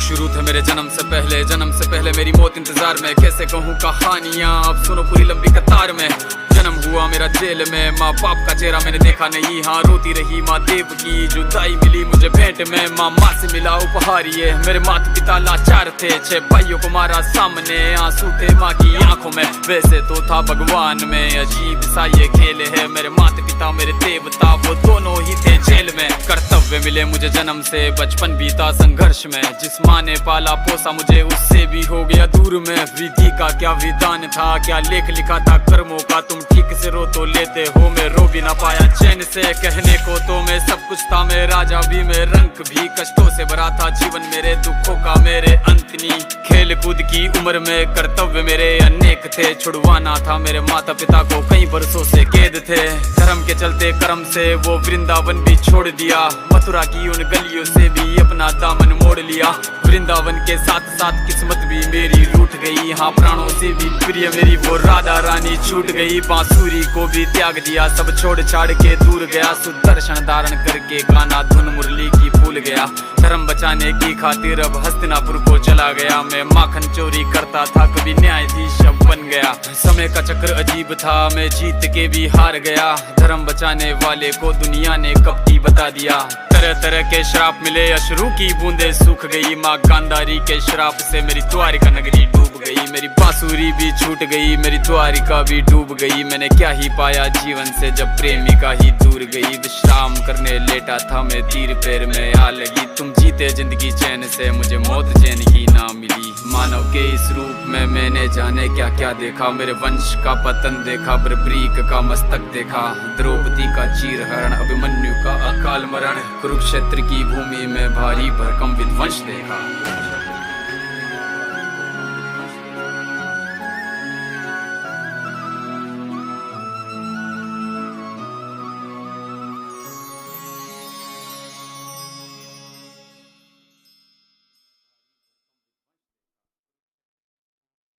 शुरू थे मेरे जन्म से पहले मेरी मौत इंतजार में। कैसे कहूँ कहानियाँ, अब सुनो पूरी लंबी कतार में। जन्म हुआ मेरा जेल में, माँ बाप का चेहरा मैंने देखा नहीं। हाँ रोती रही माँ देव की, जुदाई मिली मुझे भेंट में। माँ से मिला उपहार ये, मेरे माता पिता लाचार थे। 6 भाइयों को मारा सामने, आंसू थे माँ की आंखों में। वैसे तो था भगवान में, अजीब सा ये खेल है। मेरे माता पिता मेरे देवता, वो दोनों ही थे जेल में। कर्तव्य मिले मुझे जन्म से, बचपन बीता संघर्ष में। जिस माँ ने पाला पोसा मुझे, उससे भी हो गया दूर में। विधि का क्या विधान था, क्या लेख लिखा था कर्मों का। तुम ठीक से रो तो लेते हो, मैं रो भी ना पाया चैन से। कहने को तो मैं सब कुछ था, मैं राजा भी, मैं रंग भी। कष्टों से भरा था जीवन मेरे, दुखों का मेरे अंत नहीं। खेल कूद की उम्र में कर्तव्य मेरे अनेक थे। छुड़वाना था मेरे माता पिता को, कई बरसों से कैद थे। धर्म के चलते कर्म से वो वृंदावन भी छोड़ दिया। मथुरा की उन गलियों से भी अपना दामन मोड़ लिया। वृंदावन के साथ साथ किस्मत भी मेरी रूठ गई। हाँ प्राणों से भी प्रिय मेरी वो राधा रानी छूट गई। बांसुरी को भी त्याग दिया, सब छोड़ छाड़ के दूर गया। सुदर्शन धारण करके गाना धुन मुरली की भूल गया। धर्म बचाने की खातिर अब हस्तिनापुर को चला गया। मैं माखन चोरी करता था, कभी न्यायाधीश अब बन गया। समय का चक्र अजीब था, मैं जीत के भी हार गया। धर्म बचाने वाले को दुनिया ने कपटी बता दिया। तरह तरह के श्राप मिले, अश्रु की बूंदे सूख गई। माँ गांधारी के श्राप से मेरी द्वारिका नगरी डूब गई। मेरी बांसुरी भी छूट गई, मेरी द्वारिका भी डूब गई। मैंने क्या ही पाया जीवन से, जब प्रेमिका ही दूर गई। विश्राम करने लेटा था मैं, तीर पैर में आ लगी। तुम जीते जिंदगी चैन से, मुझे मौत चैन की ना मिली। मानव के इस रूप में मैंने जाने क्या क्या देखा। मेरे वंश का पतन देखा, बर्बरीक का मस्तक देखा। द्रौपदी का चीरहरण, अभिमन्यु का अकाल मरण। कुरुक्षेत्र की भूमि में भारी भरकम विध्वंस देखा।